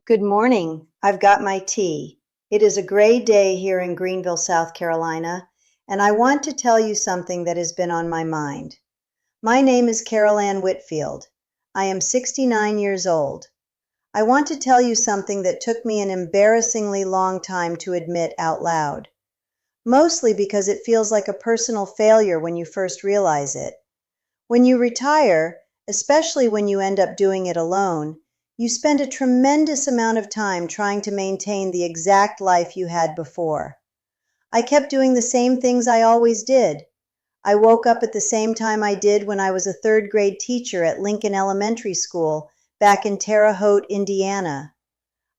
Good morning. I've got my tea. It is a gray day here in Greenville, South Carolina, and I want to tell you something that has been on my mind. My name is Ann Whitfield. I am 69 years old. I want to tell you something that took me an embarrassingly long time to admit out loud. Mostly because it feels like a personal failure when you first realize it. When you retire, especially when you end up doing it alone, you spend a tremendous amount of time trying to maintain the exact life you had before. I kept doing the same things I always did. I woke up at the same time I did when I was a third grade teacher at Lincoln Elementary School back in Terre Haute, Indiana.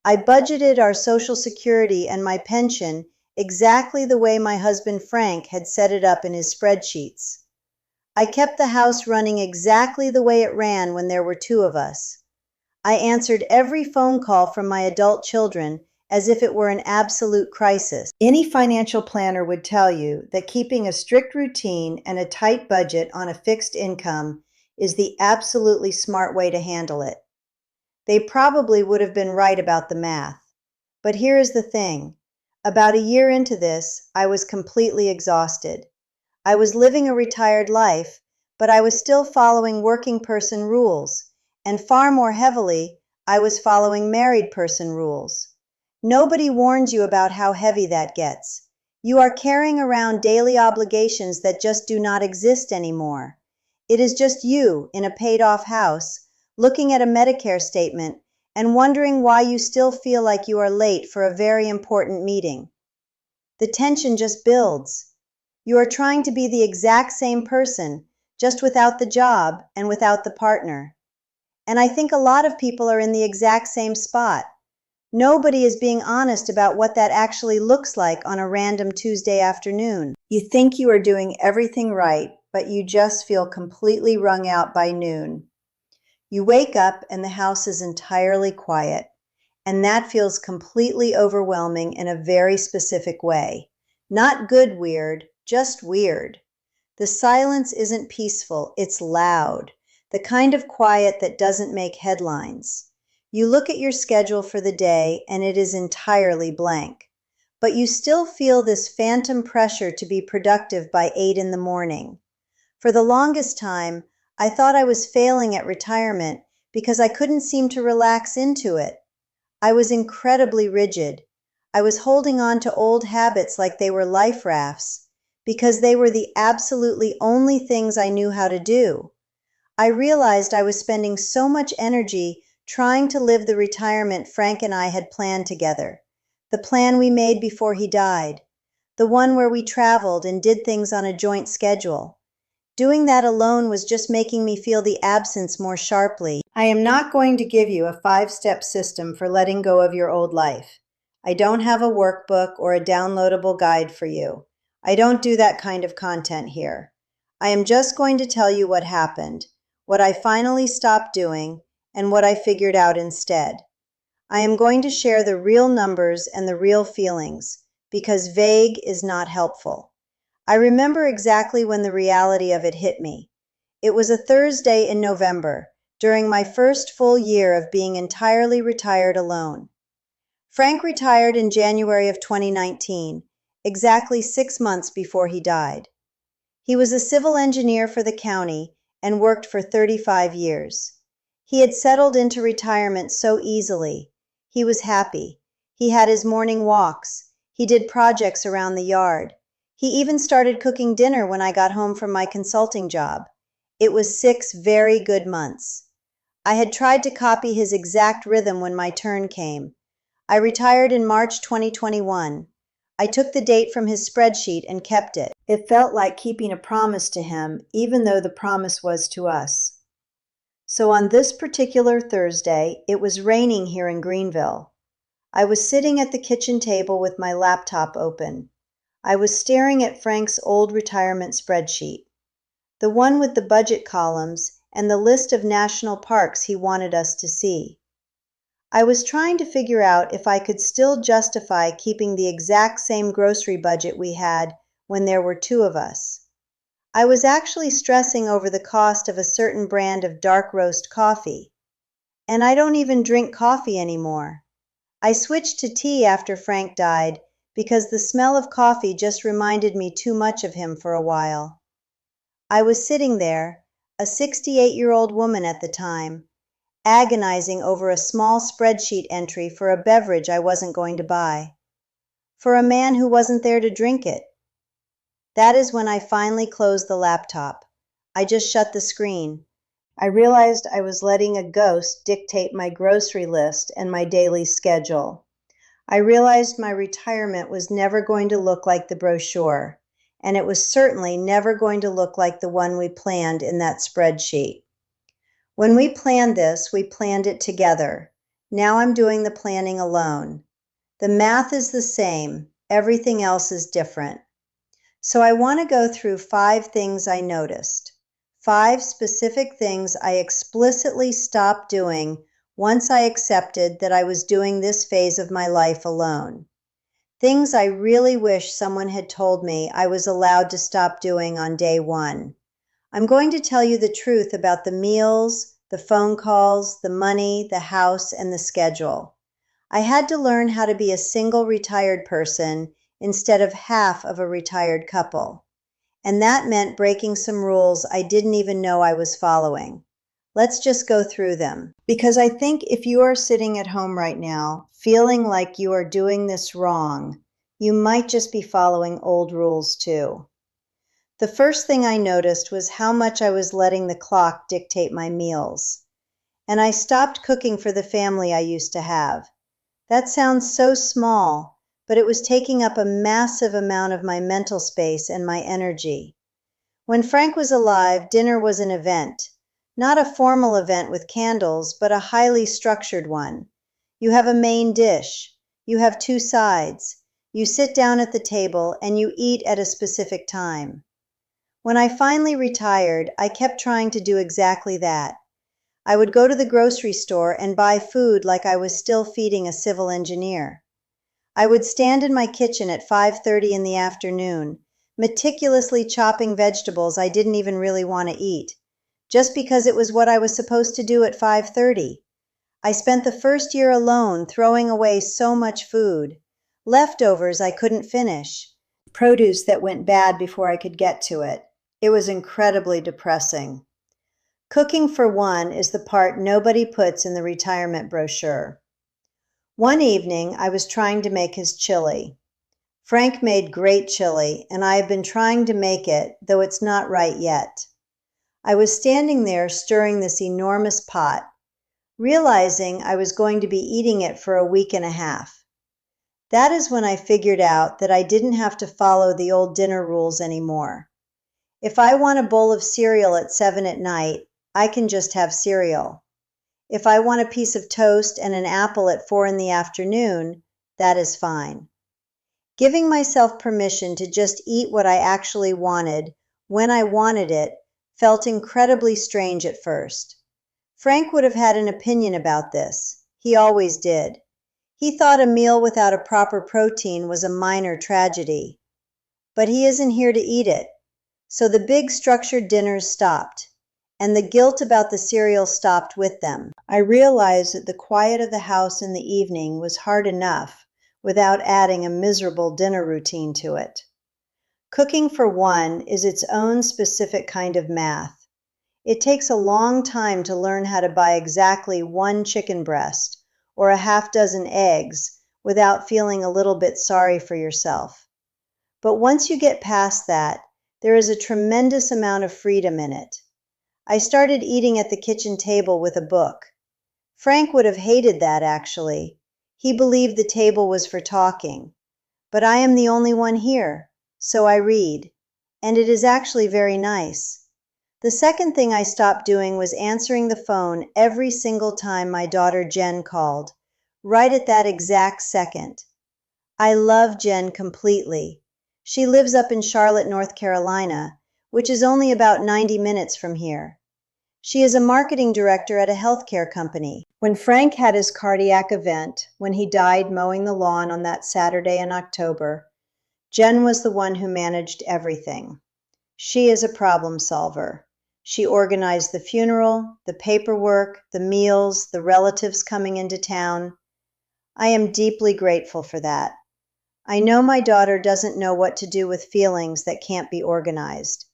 I budgeted our Social Security and my pension exactly the way my husband Frank had set it up in his spreadsheets. I kept the house running exactly the way it ran when there were two of us. I answered every phone call from my adult children as if it were an absolute crisis. Any financial planner would tell you that keeping a strict routine and a tight budget on a fixed income is the absolutely smart way to handle it. They probably would have been right about the math. But here is the thing. About a year into this, I was completely exhausted. I was living a retired life, but I was still following working person rules, and far more heavily, I was following married person rules. Nobody warns you about how heavy that gets. You are carrying around daily obligations that just do not exist anymore. It is just you in a paid-off house, looking at a Medicare statement and wondering why you still feel like you are late for a very important meeting. The tension just builds. You are trying to be the exact same person, just without the job and without the partner. And I think a lot of people are in the exact same spot. Nobody is being honest about what that actually looks like on a random Tuesday afternoon. You think you are doing everything right, but you just feel completely wrung out by noon. You wake up and the house is entirely quiet, and that feels completely overwhelming in a very specific way. Not good weird, just weird. The silence isn't peaceful, it's loud. The kind of quiet that doesn't make headlines. You look at your schedule for the day and it is entirely blank. But you still feel this phantom pressure to be productive by 8 in the morning. For the longest time, I thought I was failing at retirement because I couldn't seem to relax into it. I was incredibly rigid. I was holding on to old habits like they were life rafts because they were the absolutely only things I knew how to do. I realized I was spending so much energy trying to live the retirement Frank and I had planned together, the plan we made before he died, the one where we traveled and did things on a joint schedule. Doing that alone was just making me feel the absence more sharply. I am not going to give you a 5-step system for letting go of your old life. I don't have a workbook or a downloadable guide for you. I don't do that kind of content here. I am just going to tell you what happened, what I finally stopped doing, and what I figured out instead. I am going to share the real numbers and the real feelings, because vague is not helpful. I remember exactly when the reality of it hit me. It was a Thursday in November, during my first full year of being entirely retired alone. Frank retired in January of 2019, exactly 6 months before he died. He was a civil engineer for the county and worked for 35 years. He had settled into retirement so easily. He was happy. He had his morning walks. He did projects around the yard. He even started cooking dinner when I got home from my consulting job. It was 6 very good months. I had tried to copy his exact rhythm when my turn came. I retired in March 2021. I took the date from his spreadsheet and kept it. It felt like keeping a promise to him, even though the promise was to us. So on this particular Thursday, it was raining here in Greenville. I was sitting at the kitchen table with my laptop open. I was staring at Frank's old retirement spreadsheet, the one with the budget columns and the list of national parks he wanted us to see. I was trying to figure out if I could still justify keeping the exact same grocery budget we had when there were two of us. I was actually stressing over the cost of a certain brand of dark roast coffee. And I don't even drink coffee anymore. I switched to tea after Frank died because the smell of coffee just reminded me too much of him for a while. I was sitting there, a 68-year-old woman at the time, agonizing over a small spreadsheet entry for a beverage I wasn't going to buy, for a man who wasn't there to drink it. That is when I finally closed the laptop. I just shut the screen. I realized I was letting a ghost dictate my grocery list and my daily schedule. I realized my retirement was never going to look like the brochure, and it was certainly never going to look like the one we planned in that spreadsheet. When we planned this, we planned it together. Now I'm doing the planning alone. The math is the same. Everything else is different. So I want to go through 5 things I noticed. 5 specific things I explicitly stopped doing once I accepted that I was doing this phase of my life alone. Things I really wish someone had told me I was allowed to stop doing on day 1. I'm going to tell you the truth about the meals, the phone calls, the money, the house, and the schedule. I had to learn how to be a single retired person instead of half of a retired couple. And that meant breaking some rules I didn't even know I was following. Let's just go through them. Because I think if you are sitting at home right now, feeling like you are doing this wrong, you might just be following old rules too. The first thing I noticed was how much I was letting the clock dictate my meals. And I stopped cooking for the family I used to have. That sounds so small, but it was taking up a massive amount of my mental space and my energy. When Frank was alive, dinner was an event. Not a formal event with candles, but a highly structured one. You have a main dish. You have 2 sides. You sit down at the table and you eat at a specific time. When I finally retired, I kept trying to do exactly that. I would go to the grocery store and buy food like I was still feeding a civil engineer. I would stand in my kitchen at 5:30 in the afternoon, meticulously chopping vegetables I didn't even really want to eat, just because it was what I was supposed to do at 5:30. I spent the first year alone throwing away so much food, leftovers I couldn't finish, produce that went bad before I could get to it. It was incredibly depressing. Cooking for one is the part nobody puts in the retirement brochure. One evening, I was trying to make his chili. Frank made great chili, and I have been trying to make it, though it's not right yet. I was standing there stirring this enormous pot, realizing I was going to be eating it for a week and a half. That is when I figured out that I didn't have to follow the old dinner rules anymore. If I want a bowl of cereal at 7 at night, I can just have cereal. If I want a piece of toast and an apple at 4 in the afternoon, that is fine. Giving myself permission to just eat what I actually wanted, when I wanted it, felt incredibly strange at first. Frank would have had an opinion about this. He always did. He thought a meal without a proper protein was a minor tragedy. But he isn't here to eat it. So the big structured dinners stopped, and the guilt about the cereal stopped with them. I realized that the quiet of the house in the evening was hard enough without adding a miserable dinner routine to it. Cooking for one is its own specific kind of math. It takes a long time to learn how to buy exactly 1 chicken breast or a half dozen eggs without feeling a little bit sorry for yourself. But once you get past that, there is a tremendous amount of freedom in it. I started eating at the kitchen table with a book. Frank would have hated that, actually. He believed the table was for talking. But I am the only one here, so I read. And it is actually very nice. The second thing I stopped doing was answering the phone every single time my daughter Jen called, right at that exact second. I love Jen completely. She lives up in Charlotte, North Carolina, which is only about 90 minutes from here. She is a marketing director at a healthcare company. When Frank had his cardiac event, when he died mowing the lawn on that Saturday in October, Jen was the one who managed everything. She is a problem solver. She organized the funeral, the paperwork, the meals, the relatives coming into town. I am deeply grateful for that. I know my daughter doesn't know what to do with feelings that can't be organized,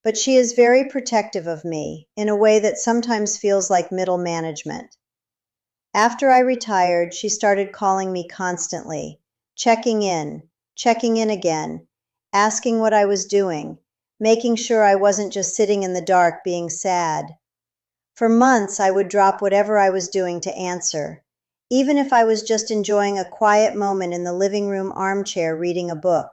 but she is very protective of me in a way that sometimes feels like middle management. After I retired, she started calling me constantly, checking in again, asking what I was doing, making sure I wasn't just sitting in the dark being sad. For months, I would drop whatever I was doing to answer, even if I was just enjoying a quiet moment in the living room armchair reading a book.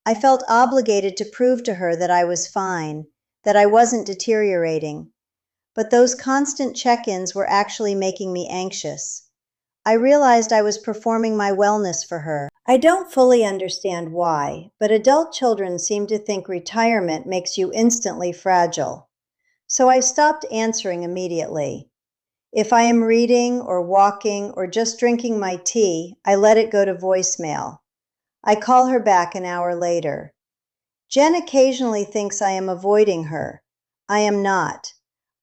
I felt obligated to prove to her that I was fine, that I wasn't deteriorating. But those constant check-ins were actually making me anxious. I realized I was performing my wellness for her. I don't fully understand why, but adult children seem to think retirement makes you instantly fragile. So I stopped answering immediately. If I am reading or walking or just drinking my tea, I let it go to voicemail. I call her back an hour later. Jen occasionally thinks I am avoiding her. I am not.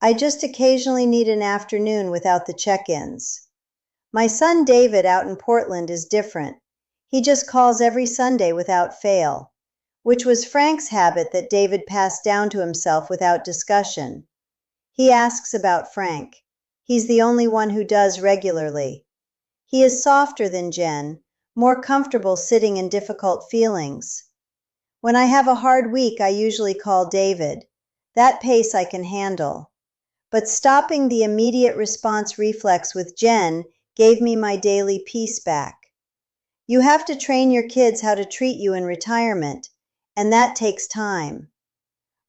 I just occasionally need an afternoon without the check-ins. My son David out in Portland is different. He just calls every Sunday without fail, which was Frank's habit that David passed down to himself without discussion. He asks about Frank. He's the only one who does regularly. He is softer than Jen, more comfortable sitting in difficult feelings. When I have a hard week, I usually call David. That pace I can handle. But stopping the immediate response reflex with Jen gave me my daily peace back. You have to train your kids how to treat you in retirement, and that takes time.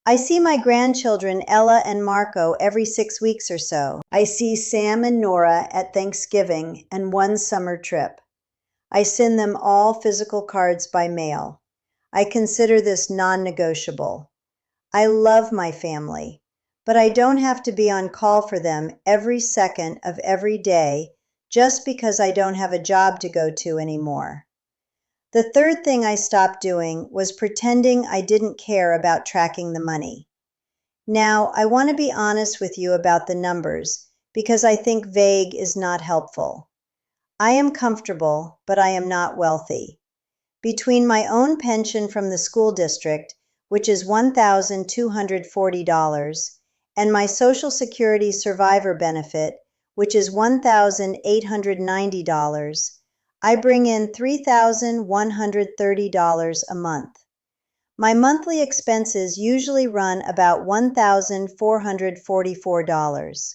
I see my grandchildren Ella and Marco every 6 weeks or so. I see Sam and Nora at Thanksgiving and one summer trip. I send them all physical cards by mail. I consider this non-negotiable. I love my family, but I don't have to be on call for them every second of every day just because I don't have a job to go to anymore. The third thing I stopped doing was pretending I didn't care about tracking the money. Now, I want to be honest with you about the numbers because I think vague is not helpful. I am comfortable, but I am not wealthy. Between my own pension from the school district, which is $1,240, and my Social Security survivor benefit, which is $1,890, I bring in $3,130 a month. My monthly expenses usually run about $1,444.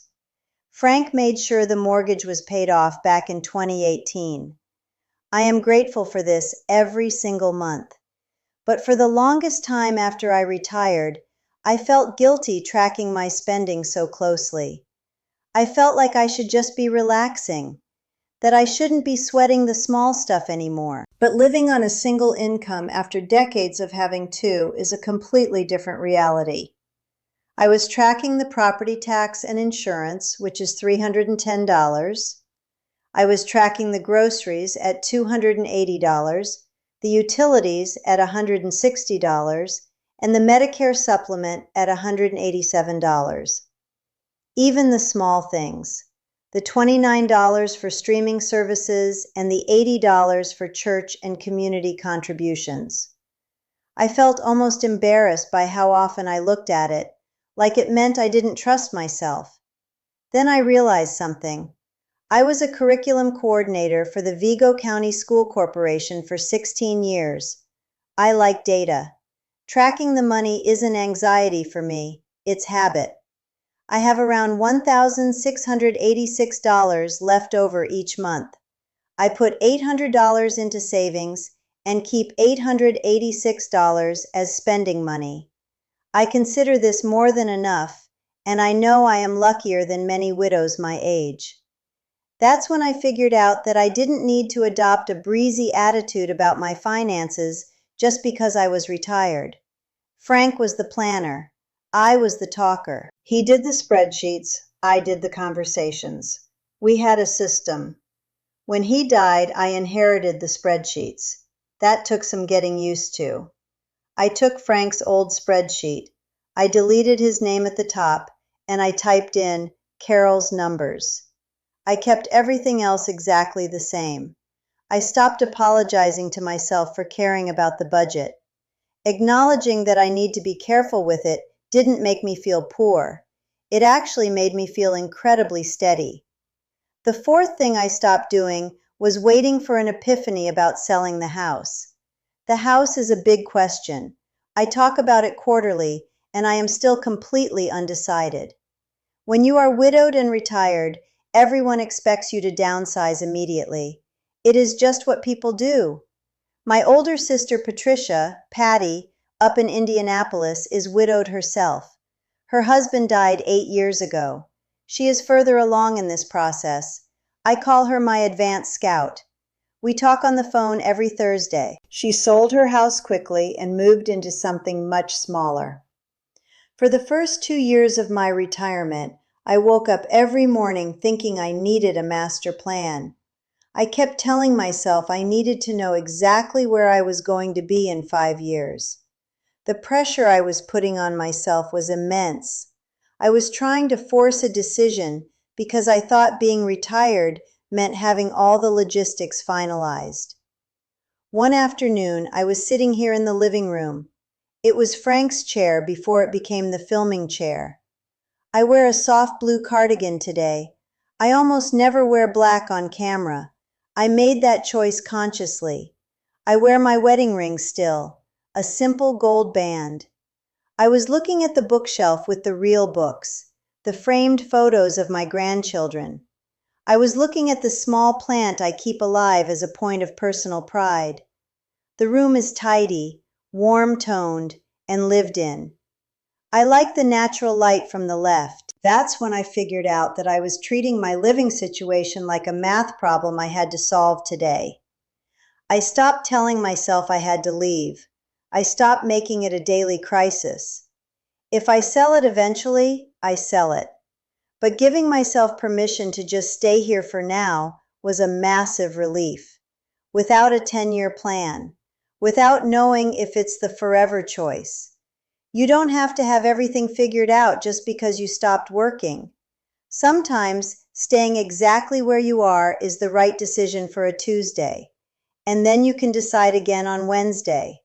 Frank made sure the mortgage was paid off back in 2018. I am grateful for this every single month. But for the longest time after I retired, I felt guilty tracking my spending so closely. I felt like I should just be relaxing, that I shouldn't be sweating the small stuff anymore. But living on a single income after decades of having two is a completely different reality. I was tracking the property tax and insurance, which is $310. I was tracking the groceries at $280, the utilities at $160, and the Medicare supplement at $187. Even the small things, the $29 for streaming services and the $80 for church and community contributions. I felt almost embarrassed by how often I looked at it, like it meant I didn't trust myself. Then I realized something. I was a curriculum coordinator for the Vigo County School Corporation for 16 years. I like data. Tracking the money isn't anxiety for me, it's habit. I have around $1,686 left over each month. I put $800 into savings and keep $886 as spending money. I consider this more than enough, and I know I am luckier than many widows my age. That's when I figured out that I didn't need to adopt a breezy attitude about my finances just because I was retired. Frank was the planner. I was the talker. He did the spreadsheets. I did the conversations. We had a system. When he died, I inherited the spreadsheets. That took some getting used to. I took Frank's old spreadsheet. I deleted his name at the top, and I typed in Carol's numbers. I kept everything else exactly the same. I stopped apologizing to myself for caring about the budget. Acknowledging that I need to be careful with it didn't make me feel poor. It actually made me feel incredibly steady. The fourth thing I stopped doing was waiting for an epiphany about selling the house. The house is a big question. I talk about it quarterly, and I am still completely undecided. When you are widowed and retired, everyone expects you to downsize immediately. It is just what people do. My older sister Patricia, Patty, up in Indianapolis, is widowed herself. Her husband died 8 years ago. She is further along in this process. I call her my advance scout. We talk on the phone every Thursday. She sold her house quickly and moved into something much smaller. For the first 2 years of my retirement, I woke up every morning thinking I needed a master plan. I kept telling myself I needed to know exactly where I was going to be in 5 years. The pressure I was putting on myself was immense. I was trying to force a decision because I thought being retired meant having all the logistics finalized. One afternoon, I was sitting here in the living room. It was Frank's chair before it became the filming chair. I wear a soft blue cardigan today. I almost never wear black on camera. I made that choice consciously. I wear my wedding ring still, a simple gold band. I was looking at the bookshelf with the real books, the framed photos of my grandchildren. I was looking at the small plant I keep alive as a point of personal pride. The room is tidy, warm-toned, and lived in. I like the natural light from the left. That's when I figured out that I was treating my living situation like a math problem I had to solve today. I stopped telling myself I had to leave. I stopped making it a daily crisis. If I sell it eventually, I sell it. But giving myself permission to just stay here for now was a massive relief. Without a 10-year plan. Without knowing if it's the forever choice. You don't have to have everything figured out just because you stopped working. Sometimes staying exactly where you are is the right decision for a Tuesday, and then you can decide again on Wednesday.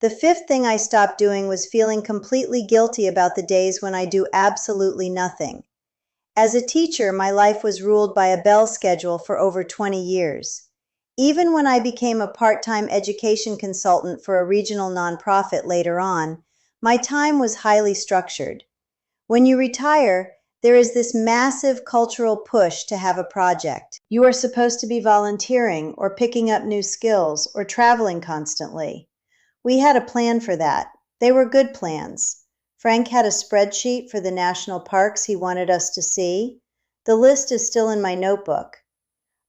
The fifth thing I stopped doing was feeling completely guilty about the days when I do absolutely nothing. As a teacher, my life was ruled by a bell schedule for over 20 years. Even when I became a part-time education consultant for a regional nonprofit later on, my time was highly structured. When you retire, there is this massive cultural push to have a project. You are supposed to be volunteering or picking up new skills or traveling constantly. We had a plan for that. They were good plans. Frank had a spreadsheet for the national parks he wanted us to see. The list is still in my notebook.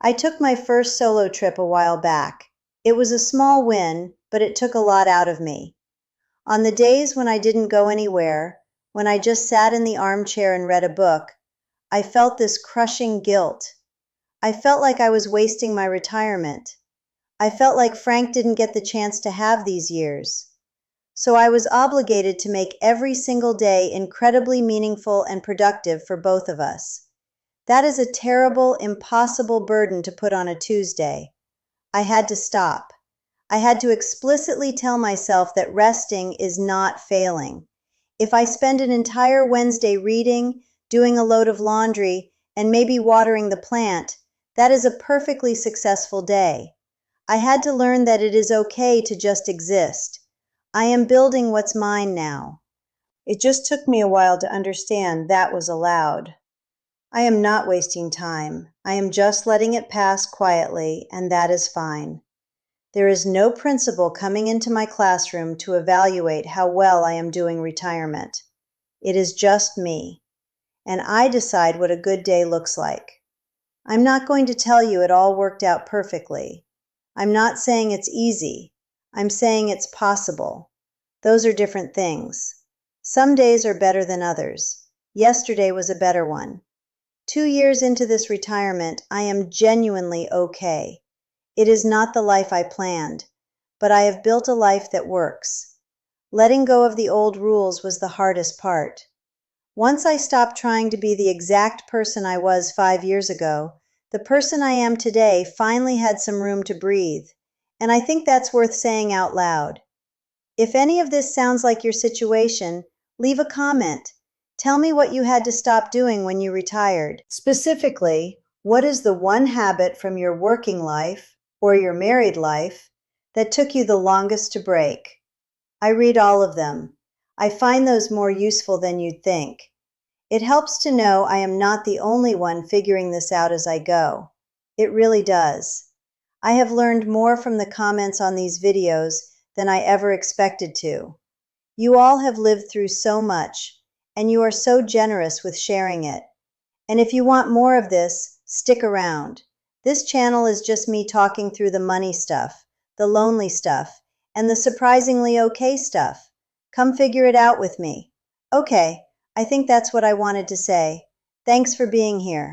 I took my first solo trip a while back. It was a small win, but it took a lot out of me. On the days when I didn't go anywhere, when I just sat in the armchair and read a book, I felt this crushing guilt. I felt like I was wasting my retirement. I felt like Frank didn't get the chance to have these years. So I was obligated to make every single day incredibly meaningful and productive for both of us. That is a terrible, impossible burden to put on a Tuesday. I had to stop. I had to explicitly tell myself that resting is not failing. If I spend an entire Wednesday reading, doing a load of laundry, and maybe watering the plant, that is a perfectly successful day. I had to learn that it is okay to just exist. I am building what's mine now. It just took me a while to understand that was allowed. I am not wasting time. I am just letting it pass quietly, and that is fine. There is no principal coming into my classroom to evaluate how well I am doing retirement. It is just me, and I decide what a good day looks like. I'm not going to tell you it all worked out perfectly. I'm not saying it's easy. I'm saying it's possible. Those are different things. Some days are better than others. Yesterday was a better one. 2 years into this retirement, I am genuinely okay. It is not the life I planned, but I have built a life that works. Letting go of the old rules was the hardest part. Once I stopped trying to be the exact person I was 5 years ago, The person I am today finally had some room to breathe, and I think that's worth saying out loud. If any of this sounds like your situation, leave a comment. Tell me what you had to stop doing when you retired. Specifically, what is the one habit from your working life or your married life that took you the longest to break? I read all of them. I find those more useful than you'd think. It helps to know I am not the only one figuring this out as I go. It really does. I have learned more from the comments on these videos than I ever expected to. You all have lived through so much, and you are so generous with sharing it. And if you want more of this, stick around. This channel is just me talking through the money stuff, the lonely stuff, and the surprisingly okay stuff. Come figure it out with me. Okay, I think that's what I wanted to say. Thanks for being here.